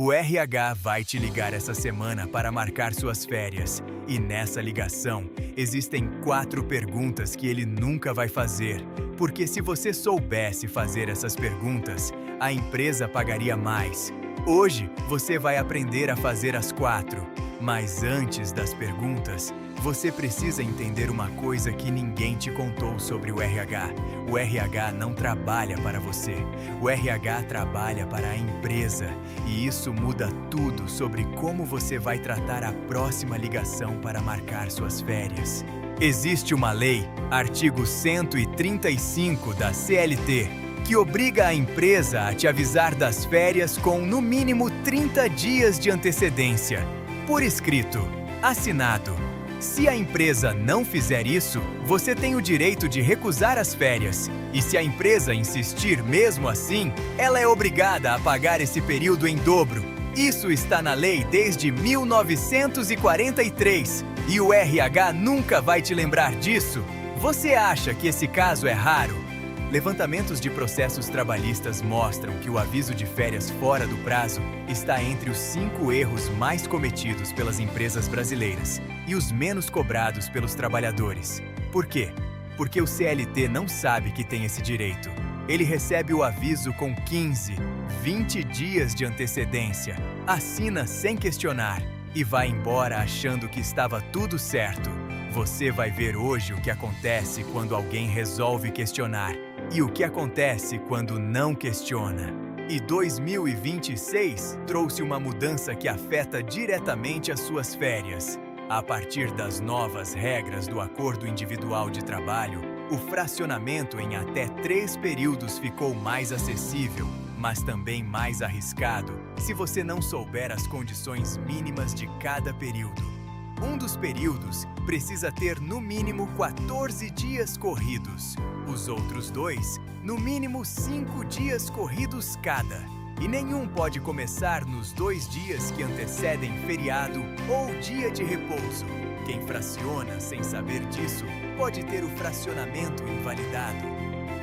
O RH vai te ligar essa semana para marcar suas férias. E nessa ligação, existem 4 perguntas que ele nunca vai fazer. Porque se você soubesse fazer essas perguntas, a empresa pagaria mais. Hoje, você vai aprender a fazer as 4. Mas antes das perguntas, você precisa entender uma coisa que ninguém te contou sobre o RH. O RH não trabalha para você. O RH trabalha para a empresa. E isso muda tudo sobre como você vai tratar a próxima ligação para marcar suas férias. Existe uma lei, artigo 135 da CLT, que obriga a empresa a te avisar das férias com, no mínimo, 30 dias de antecedência. Por escrito, assinado. Se a empresa não fizer isso, você tem o direito de recusar as férias. E se a empresa insistir mesmo assim, ela é obrigada a pagar esse período em dobro. Isso está na lei desde 1943. E o RH nunca vai te lembrar disso. Você acha que esse caso é raro? Levantamentos de processos trabalhistas mostram que o aviso de férias fora do prazo está entre os 5 erros mais cometidos pelas empresas brasileiras e os menos cobrados pelos trabalhadores. Por quê? Porque o CLT não sabe que tem esse direito. Ele recebe o aviso com 15, 20 dias de antecedência, assina sem questionar e vai embora achando que estava tudo certo. Você vai ver hoje o que acontece quando alguém resolve questionar e o que acontece quando não questiona. E 2026 trouxe uma mudança que afeta diretamente as suas férias. A partir das novas regras do Acordo Individual de Trabalho, o fracionamento em até 3 períodos ficou mais acessível, mas também mais arriscado se você não souber as condições mínimas de cada período. Um dos períodos precisa ter no mínimo 14 dias corridos. Os outros 2, no mínimo 5 dias corridos cada. E nenhum pode começar nos 2 dias que antecedem feriado ou dia de repouso. Quem fraciona sem saber disso pode ter o fracionamento invalidado.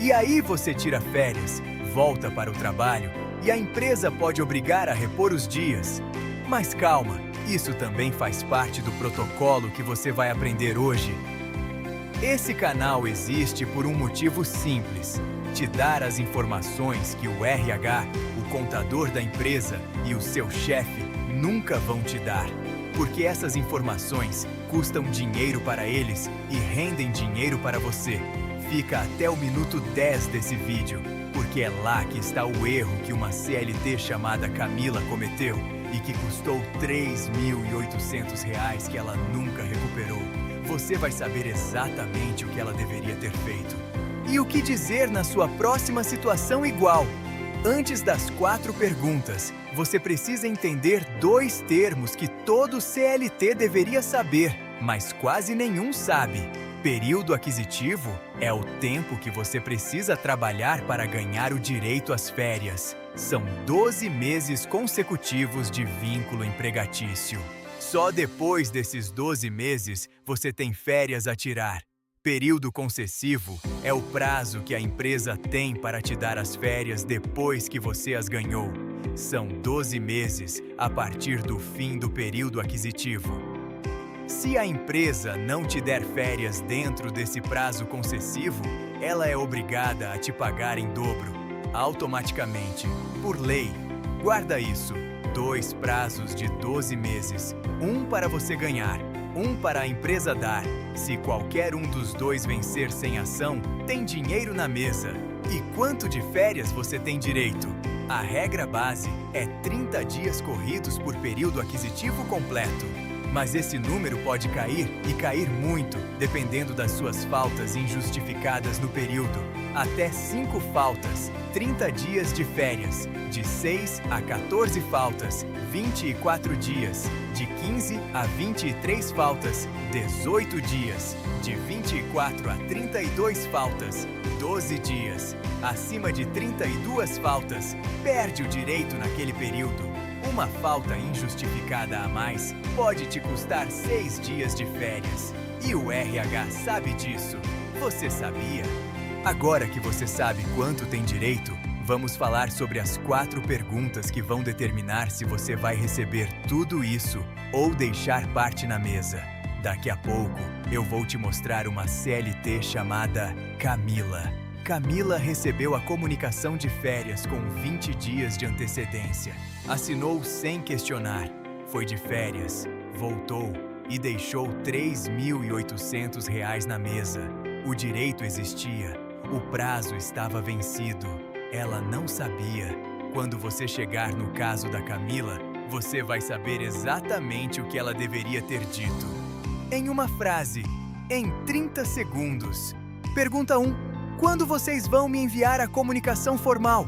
E aí você tira férias, volta para o trabalho e a empresa pode obrigar a repor os dias. Mas calma! Isso também faz parte do protocolo que você vai aprender hoje. Esse canal existe por um motivo simples: te dar as informações que o RH, o contador da empresa e o seu chefe nunca vão te dar. Porque essas informações custam dinheiro para eles e rendem dinheiro para você. Fica até o minuto 10 desse vídeo, porque é lá que está o erro que uma CLT chamada Camila cometeu e que custou R$ 3.800 que ela nunca recuperou. Você vai saber exatamente o que ela deveria ter feito. E o que dizer na sua próxima situação igual? Antes das 4 perguntas, você precisa entender 2 termos que todo CLT deveria saber, mas quase nenhum sabe. Período aquisitivo é o tempo que você precisa trabalhar para ganhar o direito às férias. São 12 meses consecutivos de vínculo empregatício. Só depois desses 12 meses você tem férias a tirar. Período concessivo é o prazo que a empresa tem para te dar as férias depois que você as ganhou. São 12 meses a partir do fim do período aquisitivo. Se a empresa não te der férias dentro desse prazo concessivo, ela é obrigada a te pagar em dobro, automaticamente, por lei. Guarda isso: 2 prazos de 12 meses, um para você ganhar, um para a empresa dar. Se qualquer um dos 2 vencer sem ação, tem dinheiro na mesa. E quanto de férias você tem direito? A regra base é 30 dias corridos por período aquisitivo completo. Mas esse número pode cair e cair muito, dependendo das suas faltas injustificadas no período. Até 5 faltas, 30 dias de férias. De 6 a 14 faltas, 24 dias. De 15 a 23 faltas, 18 dias. De 24 a 32 faltas, 12 dias. Acima de 32 faltas, perde o direito naquele período. Uma falta injustificada a mais pode te custar 6 dias de férias. E o RH sabe disso. Você sabia? Agora que você sabe quanto tem direito, Vamos falar sobre as 4 perguntas que vão determinar se você vai receber tudo isso ou deixar parte na mesa. Daqui a pouco, eu vou te mostrar uma CLT chamada Camila. Camila recebeu a comunicação de férias com 20 dias de antecedência. Assinou sem questionar. Foi de férias, voltou e deixou R$ 3.800 na mesa. O direito existia, o prazo estava vencido. Ela não sabia. Quando você chegar no caso da Camila, você vai saber exatamente o que ela deveria ter dito. Em uma frase, em 30 segundos. Pergunta 1. Quando vocês vão me enviar a comunicação formal?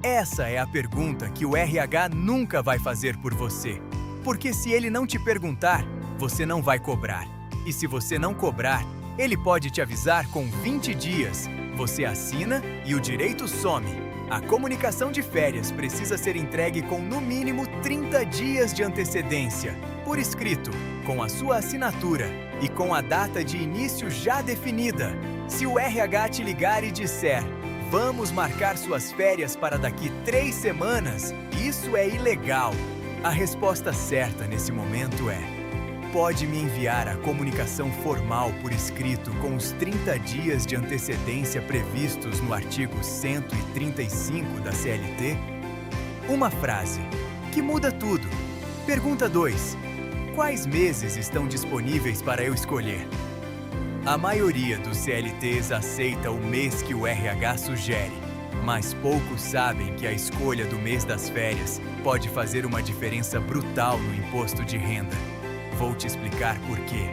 Essa é a pergunta que o RH nunca vai fazer por você. Porque se ele não te perguntar, você não vai cobrar. E se você não cobrar, ele pode te avisar com 20 dias. Você assina e o direito some. A comunicação de férias precisa ser entregue com no mínimo 30 dias de antecedência, por escrito, com a sua assinatura e com a data de início já definida. Se o RH te ligar e disser, vamos marcar suas férias para daqui 3 semanas, isso é ilegal. A resposta certa nesse momento é: pode me enviar a comunicação formal por escrito com os 30 dias de antecedência previstos no artigo 135 da CLT? Uma frase que muda tudo. Pergunta 2. Quais meses estão disponíveis para eu escolher? A maioria dos CLTs aceita o mês que o RH sugere, mas poucos sabem que a escolha do mês das férias pode fazer uma diferença brutal no imposto de renda. Vou te explicar por quê.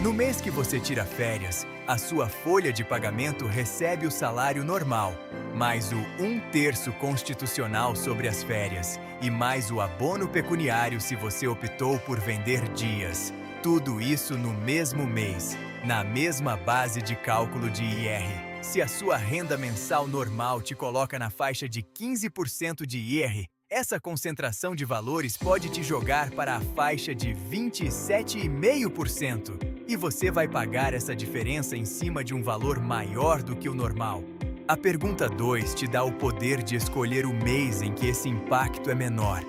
No mês que você tira férias, a sua folha de pagamento recebe o salário normal, mais o 1/3 constitucional sobre as férias e mais o abono pecuniário se você optou por vender dias. Tudo isso no mesmo mês, na mesma base de cálculo de IR. Se a sua renda mensal normal te coloca na faixa de 15% de IR, essa concentração de valores pode te jogar para a faixa de 27,5%. E você vai pagar essa diferença em cima de um valor maior do que o normal. A pergunta 2 te dá o poder de escolher o mês em que esse impacto é menor.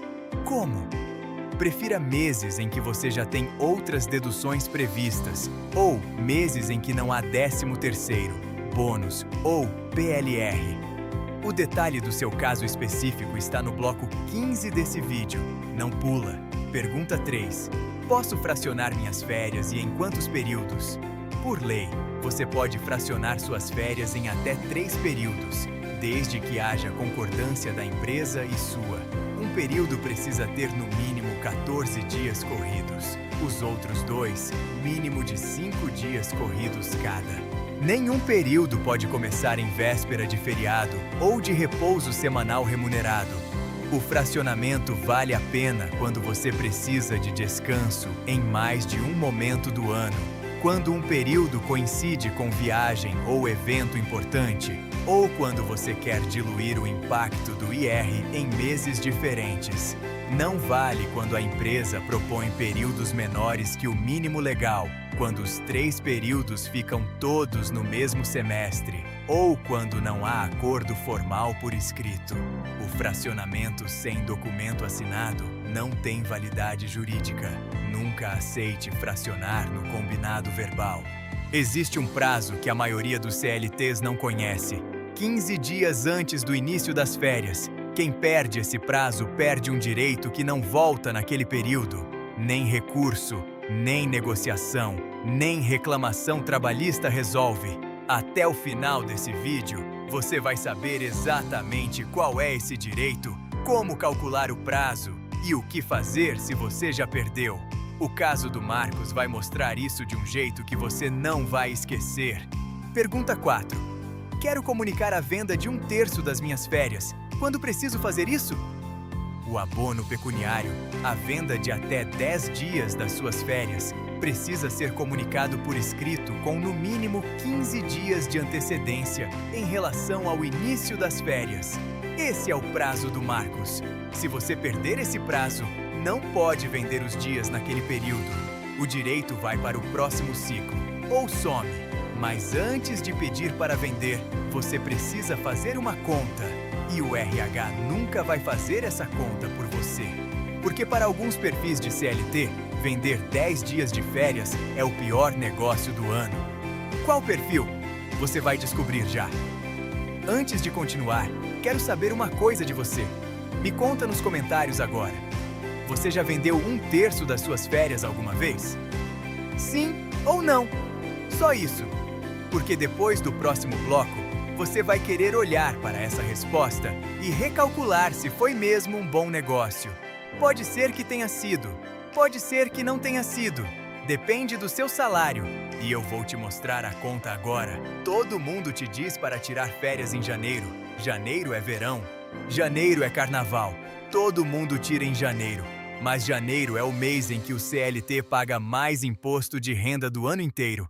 Como? Prefira meses em que você já tem outras deduções previstas, ou meses em que não há 13º, bônus ou PLR. O detalhe do seu caso específico está no bloco 15 desse vídeo. Não pula. Pergunta 3. Posso fracionar minhas férias e em quantos períodos? Por lei, você pode fracionar suas férias em até 3 períodos, desde que haja concordância da empresa e sua. Um período precisa ter no mínimo 14 dias corridos. Os outros 2, mínimo de 5 dias corridos cada. Nenhum período pode começar em véspera de feriado ou de repouso semanal remunerado. O fracionamento vale a pena quando você precisa de descanso em mais de um momento do ano, quando um período coincide com viagem ou evento importante, ou quando você quer diluir o impacto do IR em meses diferentes. Não vale quando a empresa propõe períodos menores que o mínimo legal, quando os 3 períodos ficam todos no mesmo semestre, ou quando não há acordo formal por escrito. O fracionamento sem documento assinado não tem validade jurídica. Nunca aceite fracionar no combinado verbal. Existe um prazo que a maioria dos CLTs não conhece: 15 dias antes do início das férias. Quem perde esse prazo perde um direito que não volta naquele período. Nem recurso, nem negociação, nem reclamação trabalhista resolve. Até o final desse vídeo, você vai saber exatamente qual é esse direito, como calcular o prazo e o que fazer se você já perdeu. O caso do Marcos vai mostrar isso de um jeito que você não vai esquecer. Pergunta 4. Quero comunicar a venda de 1/3 das minhas férias. Quando preciso fazer isso? O abono pecuniário, a venda de até 10 dias das suas férias, precisa ser comunicado por escrito com no mínimo 15 dias de antecedência em relação ao início das férias. Esse é o prazo do Marcos. Se você perder esse prazo, não pode vender os dias naquele período. O direito vai para o próximo ciclo, ou some. Mas antes de pedir para vender, você precisa fazer uma conta. E o RH nunca vai fazer essa conta por você. Porque para alguns perfis de CLT, vender 10 dias de férias é o pior negócio do ano. Qual perfil? Você vai descobrir já. Antes de continuar, quero saber uma coisa de você. Me conta nos comentários agora. Você já vendeu 1/3 das suas férias alguma vez? Sim ou não? Só isso. Porque depois do próximo bloco, você vai querer olhar para essa resposta e recalcular se foi mesmo um bom negócio. Pode ser que tenha sido, pode ser que não tenha sido. Depende do seu salário. E eu vou te mostrar a conta agora. Todo mundo te diz para tirar férias em janeiro. Janeiro é verão. Janeiro é carnaval. Todo mundo tira em janeiro. Mas janeiro é o mês em que o CLT paga mais imposto de renda do ano inteiro.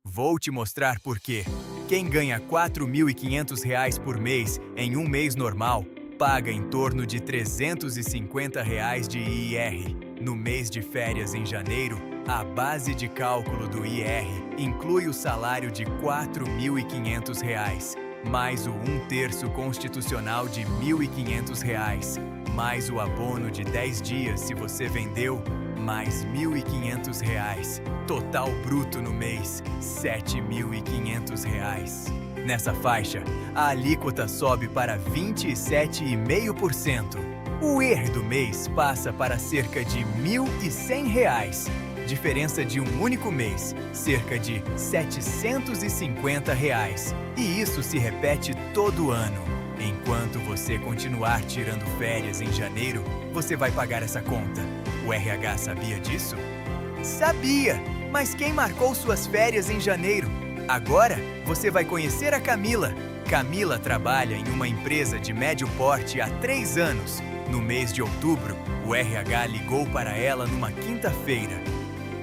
Vou te mostrar por quê. Quem ganha R$ 4.500 por mês em um mês normal, paga em torno de R$ 350 de IR. No mês de férias em janeiro, a base de cálculo do IR inclui o salário de R$ 4.500, mais o 1/3 constitucional de R$ 1.500, mais o abono de 10 dias se você vendeu, mais R$ 1.500. Total bruto no mês, R$ 7.500. Nessa faixa, a alíquota sobe para 27,5%. O IR do mês passa para cerca de R$ 1.100. Diferença de um único mês, cerca de R$ 750. E isso se repete todo ano. Enquanto você continuar tirando férias em janeiro, você vai pagar essa conta. O RH sabia disso? Sabia! Mas quem marcou suas férias em janeiro? Agora, você vai conhecer a Camila. Camila trabalha em uma empresa de médio porte há 3 anos. No mês de outubro, o RH ligou para ela numa quinta-feira.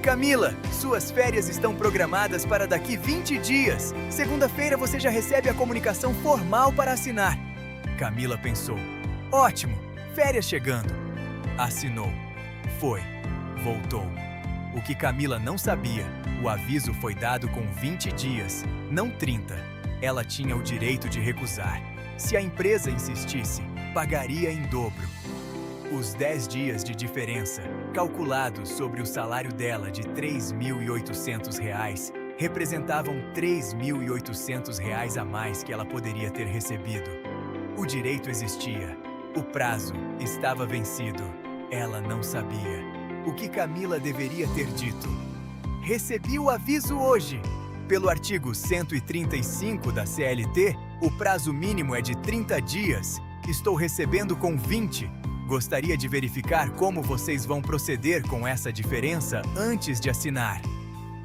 Camila, suas férias estão programadas para daqui 20 dias. Segunda-feira você já recebe a comunicação formal para assinar. Camila pensou. Ótimo, férias chegando. Assinou. Foi. Voltou. O que Camila não sabia, o aviso foi dado com 20 dias, não 30. Ela tinha o direito de recusar. Se a empresa insistisse, pagaria em dobro. Os 10 dias de diferença, calculados sobre o salário dela de R$ 3.800, representavam R$ 3.800 a mais que ela poderia ter recebido. O direito existia. O prazo estava vencido. Ela não sabia. O que Camila deveria ter dito? Recebi o aviso hoje. Pelo artigo 135 da CLT, o prazo mínimo é de 30 dias. Estou recebendo com 20. Gostaria de verificar como vocês vão proceder com essa diferença antes de assinar.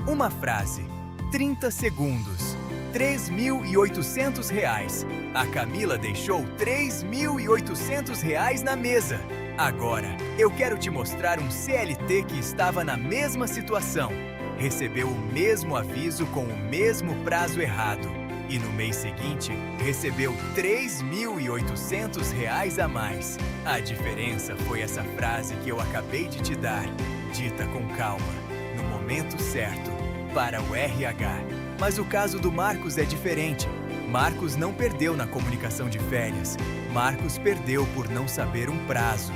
Uma frase. 30 segundos. R$ 3.800. A Camila deixou R$ 3.800 na mesa. Agora, eu quero te mostrar um CLT que estava na mesma situação. Recebeu o mesmo aviso com o mesmo prazo errado. E no mês seguinte, recebeu R$ 3.800 a mais. A diferença foi essa frase que eu acabei de te dar, dita com calma, no momento certo, para o RH. Mas o caso do Marcos é diferente. Marcos não perdeu na comunicação de férias. Marcos perdeu por não saber um prazo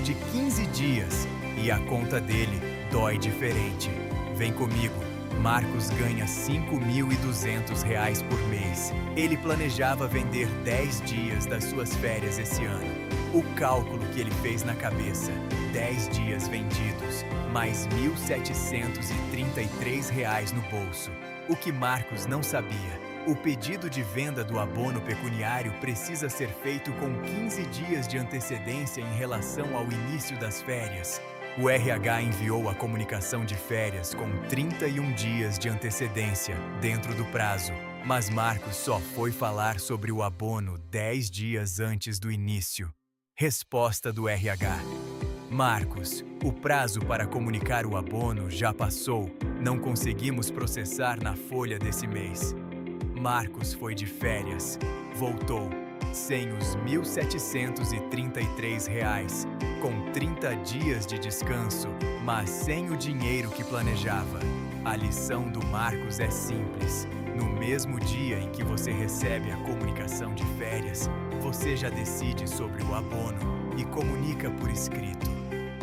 de 15 dias. E a conta dele dói diferente. Vem comigo. Marcos ganha R$ 5.200 por mês. Ele planejava vender 10 dias das suas férias esse ano. O cálculo que ele fez na cabeça, 10 dias vendidos, mais R$ 1.733 no bolso. O que Marcos não sabia, o pedido de venda do abono pecuniário precisa ser feito com 15 dias de antecedência em relação ao início das férias. O RH enviou a comunicação de férias com 31 dias de antecedência dentro do prazo, mas Marcos só foi falar sobre o abono 10 dias antes do início. Resposta do RH. Marcos, o prazo para comunicar o abono já passou. Não conseguimos processar na folha desse mês. Marcos foi de férias. Voltou. Sem os R$ 1.733, com 30 dias de descanso, mas sem o dinheiro que planejava. A lição do Marcos é simples. No mesmo dia em que você recebe a comunicação de férias, você já decide sobre o abono e comunica por escrito.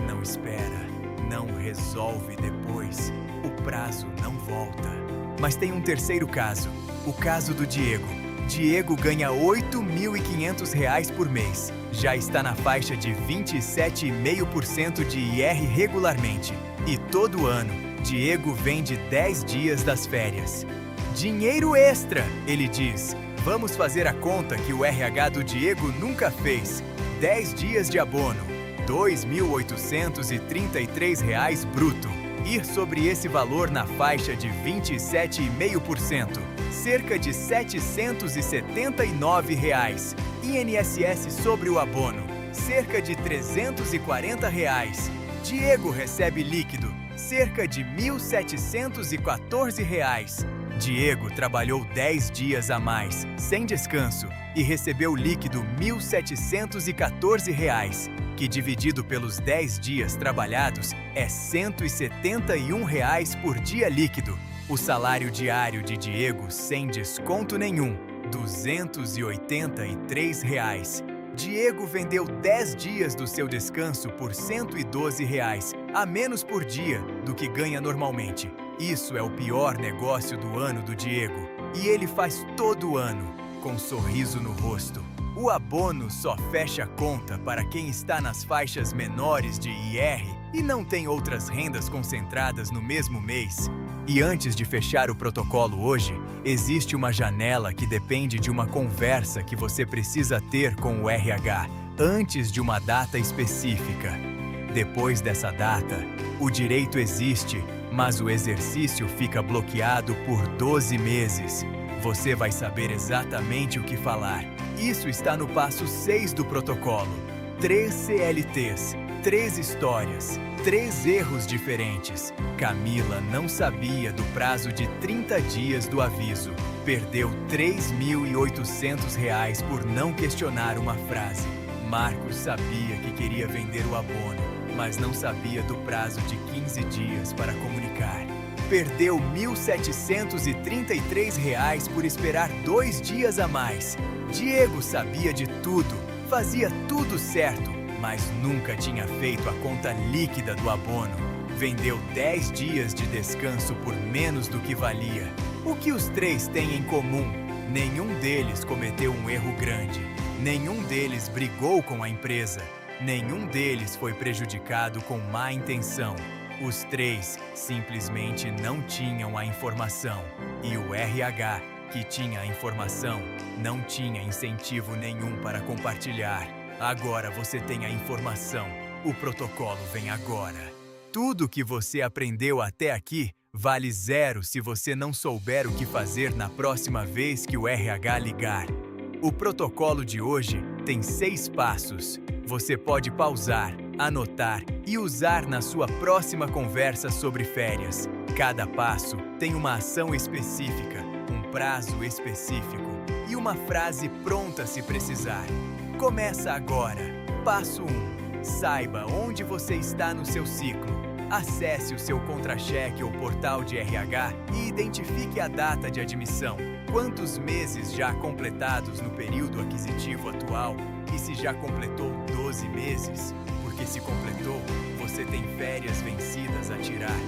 Não espera, não resolve depois, o prazo não volta. Mas tem um terceiro caso, o caso do Diego. Diego ganha R$ 8.500 por mês. Já está na faixa de 27,5% de IR regularmente. E todo ano, Diego vende 10 dias das férias. Dinheiro extra, ele diz. Vamos fazer a conta que o RH do Diego nunca fez. 10 dias de abono, R$ 2.833 bruto. Ir sobre esse valor na faixa de 27,5%, cerca de R$ 779. INSS sobre o abono, cerca de R$ 340. Diego recebe líquido, cerca de R$ 1.714. Diego trabalhou 10 dias a mais, sem descanso, e recebeu líquido R$ 1.714, que dividido pelos 10 dias trabalhados é R$ 171 por dia líquido. O salário diário de Diego sem desconto nenhum, R$ 283. Diego vendeu 10 dias do seu descanso por R$ 112, a menos por dia do que ganha normalmente. Isso é o pior negócio do ano do Diego. E ele faz todo ano, com um sorriso no rosto. O abono só fecha a conta para quem está nas faixas menores de IR e não tem outras rendas concentradas no mesmo mês. E antes de fechar o protocolo hoje, existe uma janela que depende de uma conversa que você precisa ter com o RH antes de uma data específica. Depois dessa data, o direito existe, mas o exercício fica bloqueado por 12 meses. Você vai saber exatamente o que falar. Isso está no passo 6 do protocolo. 3 CLTs, 3 histórias, 3 erros diferentes. Camila não sabia do prazo de 30 dias do aviso. Perdeu R$ 3.800 por não questionar uma frase. Marcos sabia que queria vender o abono, mas não sabia do prazo de 15 dias para comunicar. Perdeu R$ 1.733 por esperar 2 dias a mais. Diego sabia de tudo, fazia tudo certo, mas nunca tinha feito a conta líquida do abono. Vendeu 10 dias de descanso por menos do que valia. O que os 3 têm em comum? Nenhum deles cometeu um erro grande. Nenhum deles brigou com a empresa. Nenhum deles foi prejudicado com má intenção. Os 3 simplesmente não tinham a informação. E o RH, que tinha a informação, não tinha incentivo nenhum para compartilhar. Agora você tem a informação. O protocolo vem agora. Tudo que você aprendeu até aqui vale 0 se você não souber o que fazer na próxima vez que o RH ligar. O protocolo de hoje tem 6 passos. Você pode pausar, anotar e usar na sua próxima conversa sobre férias. Cada passo tem uma ação específica, um prazo específico e uma frase pronta se precisar. Começa agora. Passo 1. Saiba onde você está no seu ciclo. Acesse o seu contra-cheque ou portal de RH e identifique a data de admissão. Quantos meses já completados no período aquisitivo atual e se já completou 12 meses? Porque se completou, você tem férias vencidas a tirar.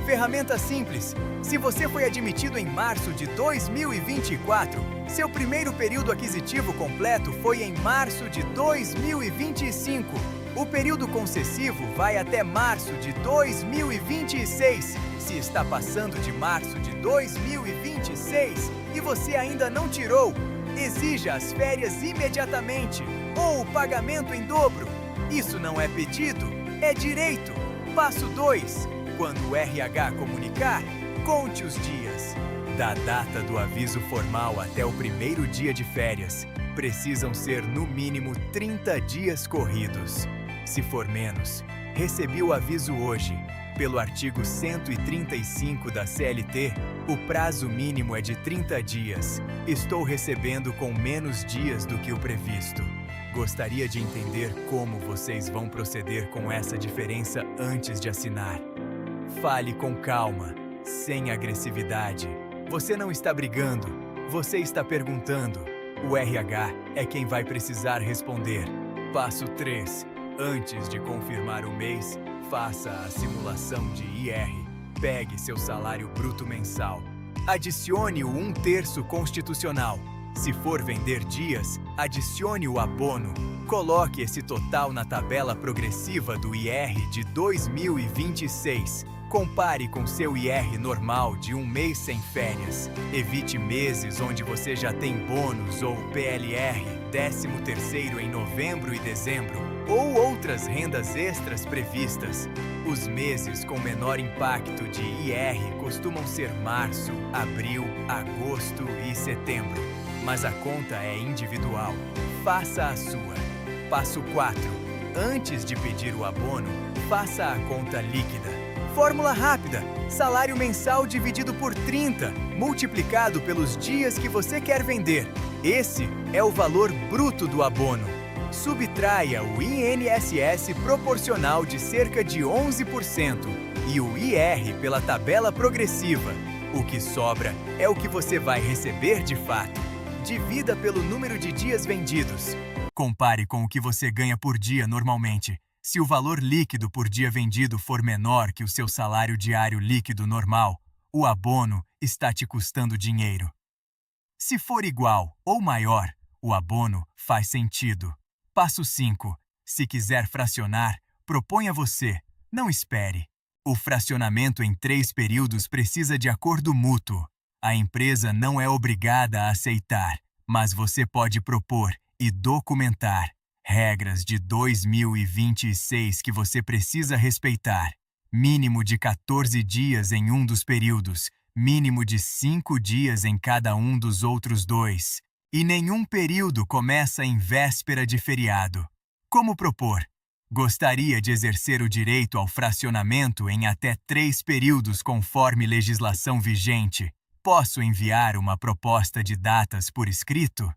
Ferramenta simples. Se você foi admitido em março de 2024, seu primeiro período aquisitivo completo foi em março de 2025. O período concessivo vai até março de 2026. Se está passando de março de 2026 e você ainda não tirou, exija as férias imediatamente ou o pagamento em dobro. Isso não é pedido, é direito. Passo 2. Quando o RH comunicar, conte os dias. Da data do aviso formal até o primeiro dia de férias, precisam ser no mínimo 30 dias corridos. Se for menos, recebi o aviso hoje. Pelo artigo 135 da CLT, o prazo mínimo é de 30 dias. Estou recebendo com menos dias do que o previsto. Gostaria de entender como vocês vão proceder com essa diferença antes de assinar. Fale com calma, sem agressividade. Você não está brigando, você está perguntando. O RH é quem vai precisar responder. Passo 3. Antes de confirmar o mês, faça a simulação de IR. Pegue seu salário bruto mensal. Adicione o 1/3 constitucional. Se for vender dias, adicione o abono. Coloque esse total na tabela progressiva do IR de 2026. Compare com seu IR normal de um mês sem férias. Evite meses onde você já tem bônus ou PLR, 13º em novembro e dezembro, ou outras rendas extras previstas. Os meses com menor impacto de IR costumam ser março, abril, agosto e setembro. Mas a conta é individual. Faça a sua. Passo 4. Antes de pedir o abono, faça a conta líquida. Fórmula rápida: salário mensal dividido por 30, multiplicado pelos dias que você quer vender. Esse é o valor bruto do abono. Subtraia o INSS proporcional de cerca de 11% e o IR pela tabela progressiva. O que sobra é o que você vai receber de fato. Divida pelo número de dias vendidos. Compare com o que você ganha por dia normalmente. Se o valor líquido por dia vendido for menor que o seu salário diário líquido normal, o abono está te custando dinheiro. Se for igual ou maior, o abono faz sentido. Passo 5. Se quiser fracionar, proponha você, não espere. O fracionamento em 3 períodos precisa de acordo mútuo. A empresa não é obrigada a aceitar, mas você pode propor e documentar regras de 2026 que você precisa respeitar. Mínimo de 14 dias em um dos períodos, mínimo de 5 dias em cada um dos outros 2. E nenhum período começa em véspera de feriado. Como propor? Gostaria de exercer o direito ao fracionamento em até 3 períodos conforme legislação vigente. Posso enviar uma proposta de datas por escrito?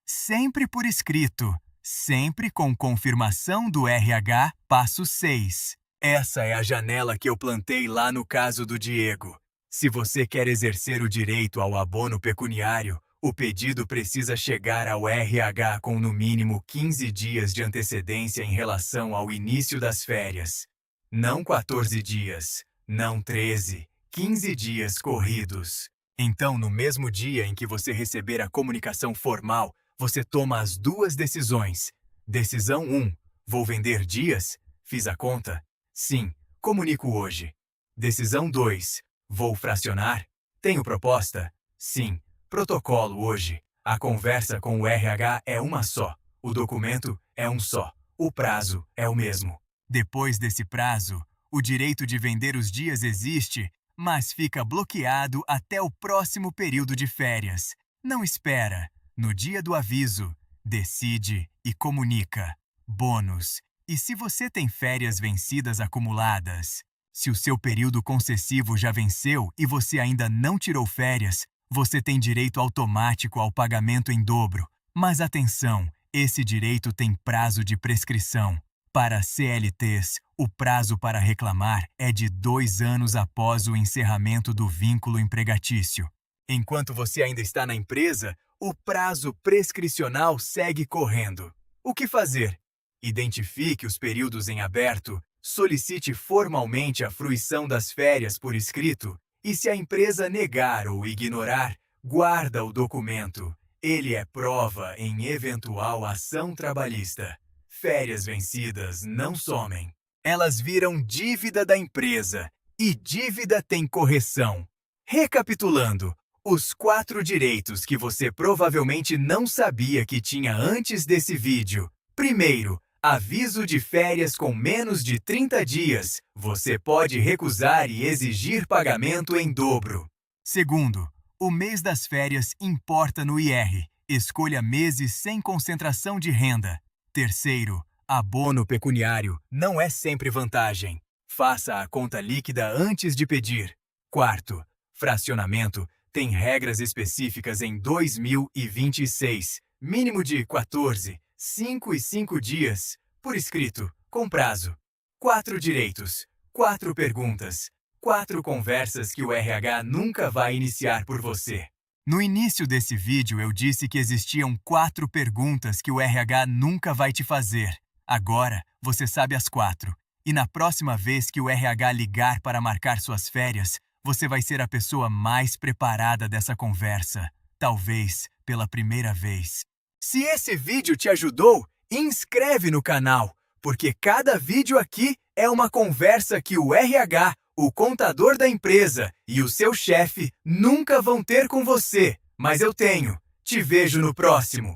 Sempre por escrito. Sempre com confirmação do RH. Passo 6. Essa é a janela que eu plantei lá no caso do Diego. Se você quer exercer o direito ao abono pecuniário, o pedido precisa chegar ao RH com no mínimo 15 dias de antecedência em relação ao início das férias. Não 14 dias, não 13, 15 dias corridos. Então, no mesmo dia em que você receber a comunicação formal, você toma as 2 decisões. Decisão 1. Vou vender dias? Fiz a conta? Sim, comunico hoje. Decisão 2. Vou fracionar? Tenho proposta? Sim, protocolo hoje. A conversa com o RH é uma só. O documento é um só. O prazo é o mesmo. Depois desse prazo, o direito de vender os dias existe, mas fica bloqueado até o próximo período de férias. Não espera. No dia do aviso, decide e comunica. Bônus. E se você tem férias vencidas acumuladas? Se o seu período concessivo já venceu e você ainda não tirou férias, você tem direito automático ao pagamento em dobro. Mas atenção, esse direito tem prazo de prescrição. Para CLTs, o prazo para reclamar é de 2 anos após o encerramento do vínculo empregatício. Enquanto você ainda está na empresa, o prazo prescricional segue correndo. O que fazer? Identifique os períodos em aberto, solicite formalmente a fruição das férias por escrito e, se a empresa negar ou ignorar, guarda o documento. Ele é prova em eventual ação trabalhista. Férias vencidas não somem. Elas viram dívida da empresa e dívida tem correção. Recapitulando, os 4 direitos que você provavelmente não sabia que tinha antes desse vídeo. Primeiro, aviso de férias com menos de 30 dias. Você pode recusar e exigir pagamento em dobro. Segundo, o mês das férias importa no IR. Escolha meses sem concentração de renda. Terceiro, abono pecuniário não é sempre vantagem. Faça a conta líquida antes de pedir. Quarto, fracionamento tem regras específicas em 2026, mínimo de 14, 5 e 5 dias, por escrito, com prazo. 4 direitos, 4 perguntas. 4 conversas que o RH nunca vai iniciar por você. No início desse vídeo, eu disse que existiam 4 perguntas que o RH nunca vai te fazer. Agora, você sabe as 4. E na próxima vez que o RH ligar para marcar suas férias, você vai ser a pessoa mais preparada dessa conversa. Talvez pela primeira vez. Se esse vídeo te ajudou, inscreve no canal, porque cada vídeo aqui é uma conversa que o RH, o contador da empresa e o seu chefe nunca vão ter com você. Mas eu tenho. Te vejo no próximo.